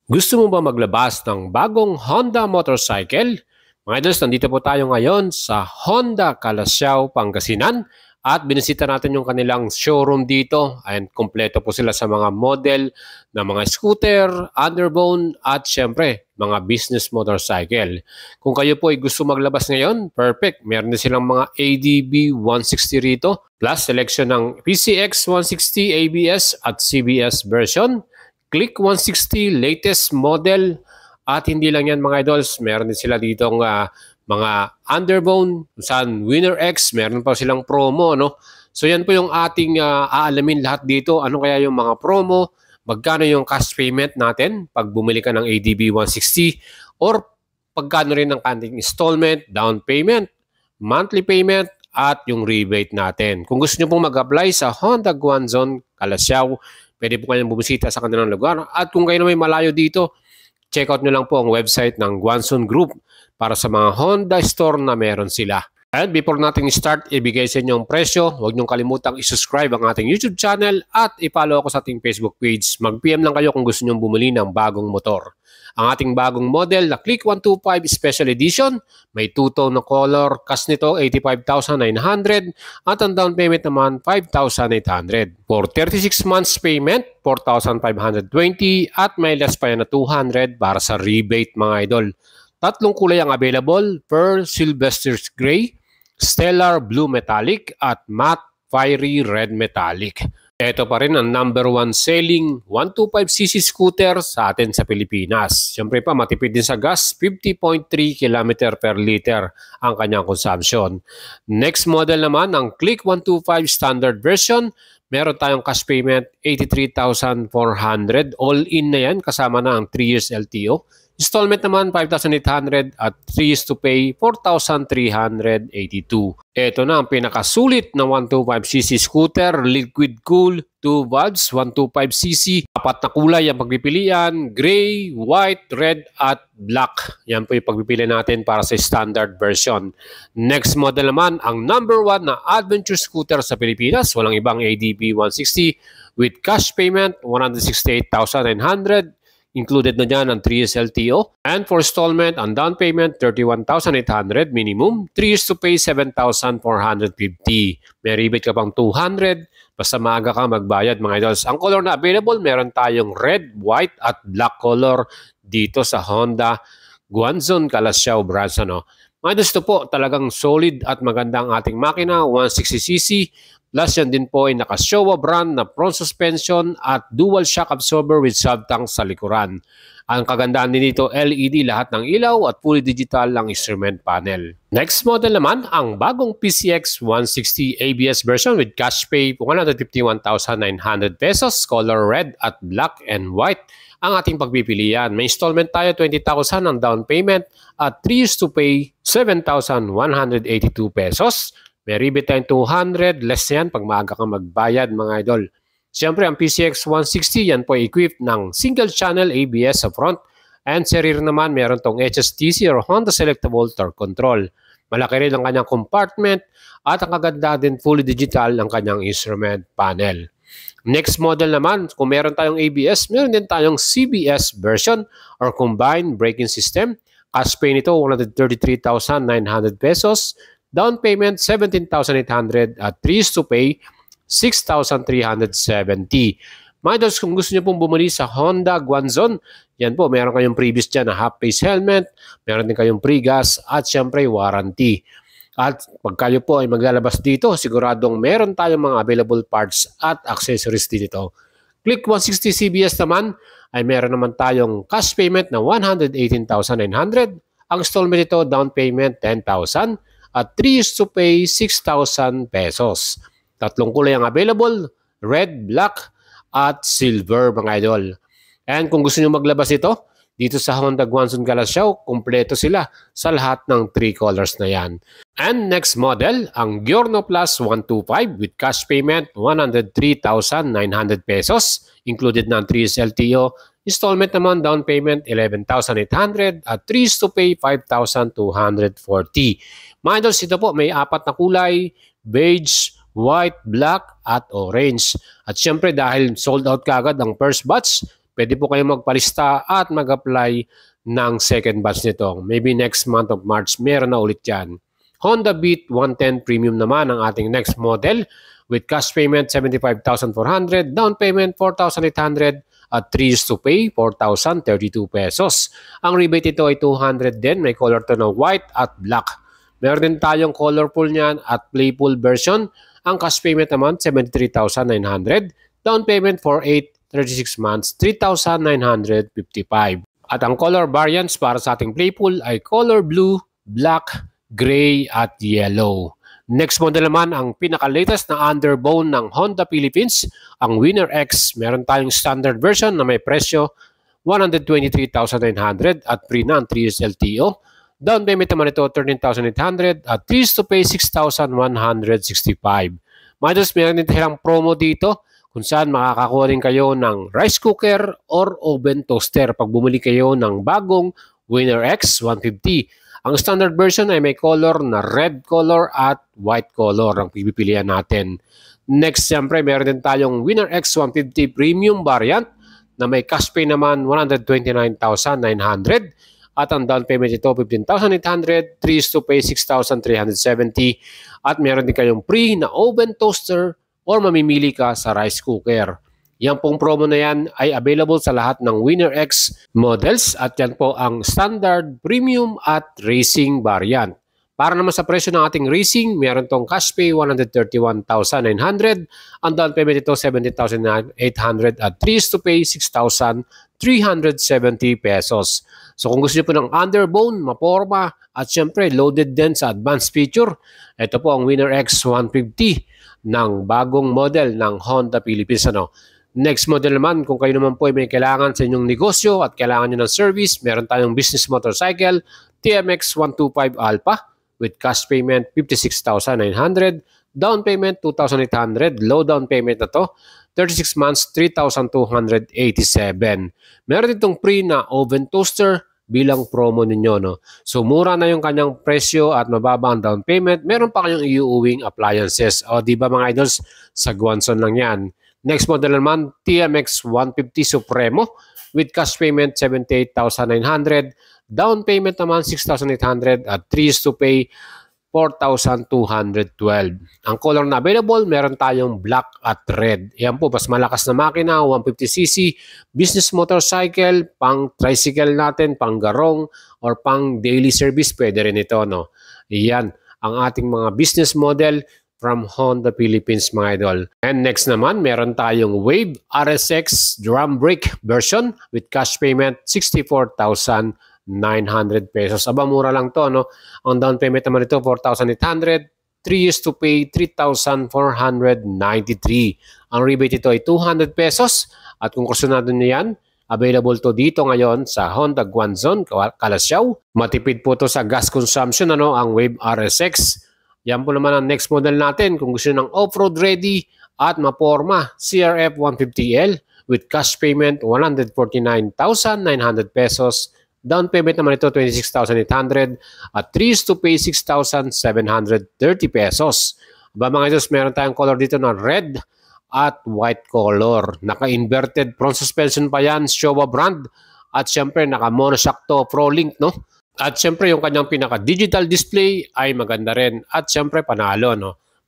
Gusto mo ba maglabas ng bagong Honda motorcycle? Mga idols, nandito po tayo ngayon sa Honda Calasiao, Pangasinan at binisita natin yung kanilang showroom dito and kompleto po sila sa mga model na mga scooter, underbone at syempre mga business motorcycle. Kung kayo po ay gusto maglabas ngayon, perfect. Meron din silang mga ADB 160 rito plus selection ng PCX 160 ABS at CBS version. Click 160 latest model at hindi lang yan mga idols, meron din sila ditong mga underbone, saan Winner X, meron pa silang promo, no? So yan po yung ating aalamin lahat dito. Ano kaya yung mga promo, magkano yung cash payment natin pag bumili ka ng ADB 160 or pagkano rin ng kanting installment, down payment, monthly payment at yung rebate natin. Kung gusto nyo pong mag-apply sa Honda Guanzon Calasiao, pwede po kayong bumisita sa kanilang lugar. At kung kayo na may malayo dito, check out nyo lang po ang website ng Guanzon Group para sa mga Honda store na meron sila. And before natin start, ibigay sa inyo ang presyo. Huwag niyong kalimutang i-subscribe ang ating YouTube channel at i-follow ako sa ating Facebook page. Mag-PM lang kayo kung gusto niyong bumili ng bagong motor. Ang ating bagong model na Click 125 Special Edition, may two-tone na color, cost nito 85,900 at ang down payment naman 5,800. For 36 months payment, 4,520 at may less pa yan na 200 para sa rebate mga idol. Tatlong kulay ang available, Pearl Sylvester Gray, Stellar Blue Metallic at Matte Fiery Red Metallic. Ito pa rin ang number 1 selling 125cc scooter sa atin sa Pilipinas. Siyempre pa matipid din sa gas, 50.3 km per liter ang kanyang consumption. Next model naman ang Click 125 standard version. Meron tayong cash payment 83,400. All in na yan kasama na ang 3 years LTO. Installment naman 5,800 at 3 years to pay 4,382. Ito na ang pinakasulit na 125cc scooter, liquid cool, 2 valves, 125cc. Apat na kulay ang pagpipilian, gray, white, red at black. Yan po yung pagpipili natin para sa standard version. Next model naman ang number 1 na adventure scooter sa Pilipinas. Walang ibang ADB 160 with cash payment 168,900. Included na dyan ang 3 years LTO. And for installment, ang down payment, 31,800 minimum. 3 years to pay, 7,450. May rebate ka pang 200. Basta maaga ka magbayad mga idols. Ang color na available, meron tayong red, white at black color dito sa Honda Guanzon Calasiao branch. Mga idols, ito po talagang solid at maganda ang ating makina, 160cc. Plus yan din po ay naka-Showa brand na front suspension at dual shock absorber with sub-tank sa likuran. Ang kagandaan din dito, LED lahat ng ilaw at fully digital ang instrument panel. Next model naman, ang bagong PCX 160 ABS version with cash pay 151,900 pesos, color red at black and white ang ating pagpipilian. May installment tayo 20,000 ang down payment at 3 years to pay 7,182 pesos. May rebate tayong 200, less yan pag maaga kang magbayad mga idol. Siyempre ang PCX 160 yan po equipped ng single channel ABS sa front and sa rear naman meron tong HSTC or Honda Selectable Torque Control. Malaki rin ang kanyang compartment at ang kaganda din fully digital ang kanyang instrument panel. Next model naman, kung meron tayong ABS, meron din tayong CBS version or combined braking system. Cash pay nito 133,900 pesos. Down payment 17,800 at 3 years to pay 6,370. Mga idols, kung gusto niyo pong bumili sa Honda Guanzon, yan po, meron kayong previous dyan na half-face helmet, meron din kayong pre-gas at syempre warranty. At pag kayo po ay maglalabas dito, siguradong meron tayong mga available parts at accessories dito. Click 160 CBS naman ay meron naman tayong cash payment na 118,900. Ang installment nito, down payment 10,000 at 3 years to pay 6,000 pesos. Tatlong kulay ang available, red, black, at silver mga idol. And kung gusto nyo maglabas ito, dito sa Honda Guanzon Calasiao, kumpleto sila sa lahat ng 3 colors na yan. And next model, ang Giorno Plus 125 with cash payment 103,900 pesos. Included na ang 3 years LTO. Installment naman, down payment 11,800 at 3 years to pay 5,240. Mga idols, ito po may 4 na kulay, beige, white, black at orange. At syempre dahil sold out kagad ang first batch, pwede po kayo magpalista at mag-apply ng second batch nito. Maybe next month of March, meron na ulit yan. Honda Beat 110 Premium naman ang ating next model with cash payment 75,400, down payment 4,800 at 3 years to pay 4,032 pesos. Ang rebate ito ay 200 din, may color to na white at black. Meron din tayong colorful niyan at playful version. Ang cash payment naman 73,900, down payment for 36 months 3,955. At ang color variants para sa ating playful ay color blue, black, gray at yellow. Next model naman ang pinaka-latest na underbone ng Honda Philippines, ang Winner X. Meron tayong standard version na may presyo 123,900 at free na ang 3 years LTO. Down payment naman ito 13,800 at 3 years to pay 6,165. Mados meron din tayong promo dito kung saan makakakuha rin kayo ng rice cooker or oven toaster pag bumili kayo ng bagong Winner X 150. Ang standard version ay may color na red color at white color ang pipilian natin. Next, siyempre, meron din tayong Winner X 150 Premium variant na may cash pay naman 129,900 at ang down payment ito 15,800, 3 years to pay 6,370 at meron din kayong free na oven toaster or mamimili ka sa rice cooker. Yan pong promo na yan ay available sa lahat ng Winner X models at yan po ang standard, premium at racing variant. Para naman sa presyo ng ating racing, meron tong cash pay 131,900, ang down payment ito 17,800 at 3 years to pay 6,370 pesos. So kung gusto niyo po ng underbone, maporma at syempre loaded din sa advanced feature, ito po ang Winner X 150 ng bagong model ng Honda Philippines. Next model naman, kung kayo naman po ay may kailangan sa inyong negosyo at kailangan nyo ng service, meron tayong business motorcycle, TMX 125 Alpha with cash payment 56,900, down payment 2,800, low down payment na to, 36 months 3,287. Meron ditong free na oven toaster bilang promo ninyo. So mura na yung kanyang presyo at mababa ang down payment, meron pa kayong iuuwing appliances. O di ba mga idols, sa Guanzon lang yan. Next model naman, TMX 150 Supremo with cash payment 78,900, down payment naman 6,800 at 3 years to pay 4,212. Ang color na available, meron tayong black at red. Yan po, mas malakas na makina, 150cc, business motorcycle, pang tricycle natin, pang garong, or pang daily service, pwede rin ito. Yan, ang ating mga business model from Honda Philippines mga idol. And next naman, meron tayong Wave RSX drum brake version with cash payment 64,900 pesos. Aba, mura lang to, Ang down payment naman ito 4,800, 3 years to pay 3,493. Ang rebate ito ay 200 pesos at kung kursunado niyo yan, available to dito ngayon sa Honda Guanzon, Calasiao. Matipid po to sa gas consumption, ang Wave RSX. Yan po naman ang next model natin kung gusto ng off-road ready at maporma, CRF 150L with cash payment 149,900 pesos. Down payment naman ito 26,800 at 3 years to pay 6,730 pesos. Ba mga idos, meron tayong color dito na red at white color. Naka-inverted front suspension pa yan, Showa brand. At syempre naka-monoshock to ProLink, At syempre yung kanyang pinaka-digital display ay maganda rin. At syempre panalo,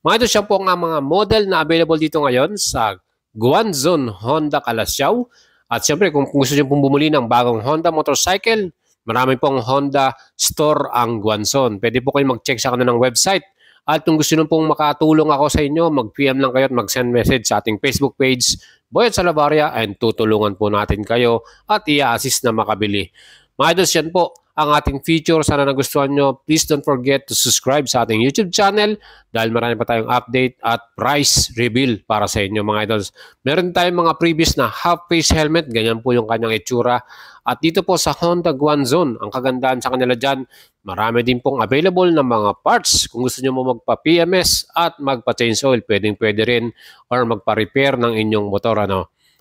Mga ito siya po ang mga model na available dito ngayon sa Guanzon Honda Calasiao. At syempre kung gusto nyo pong bumuli ng bagong Honda motorcycle, marami pong Honda store ang Guanzon. Pwede po kayo mag-check sa kanilang website. At kung gusto nyo pong makatulong ako sa inyo, mag-PM lang kayo at mag-send message sa ating Facebook page, Boyet Salavarria, and tutulungan po natin kayo at i-assist na makabili. Mga idols, yan po ang ating feature. Sana nagustuhan nyo. Please don't forget to subscribe sa ating YouTube channel dahil marami pa tayong update at price reveal para sa inyo mga idols. Meron tayong mga previous na half-face helmet. Ganyan po yung kanyang itsura. At dito po sa Honda Guanzon, ang kagandahan sa kanila dyan, marami din pong available na mga parts. Kung gusto nyo mo magpa-PMS at magpa-change oil, pwede rin or magpa-repair ng inyong motor.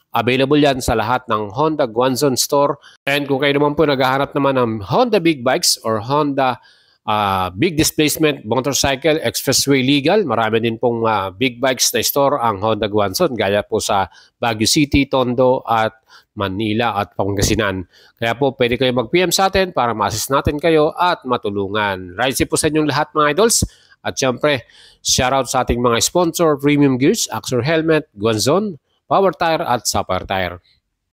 Available yan sa lahat ng Honda Guanzon store. And kung kayo naman po naghahanap naman ng Honda Big Bikes or Honda big displacement motorcycle, expressway legal. Marami din pong big bikes na store ang Honda Guanzon gaya po sa Baguio City, Tondo at Manila at Pangasinan. Kaya po pwede kayo mag-PM sa atin para ma-assist natin kayo at matulungan. Ride safe po sa inyong lahat mga idols. At syempre, shoutout sa ating mga sponsor, Premium Gears, Axor Helmet, Guanzon, Power Tire at Sapphire Tire.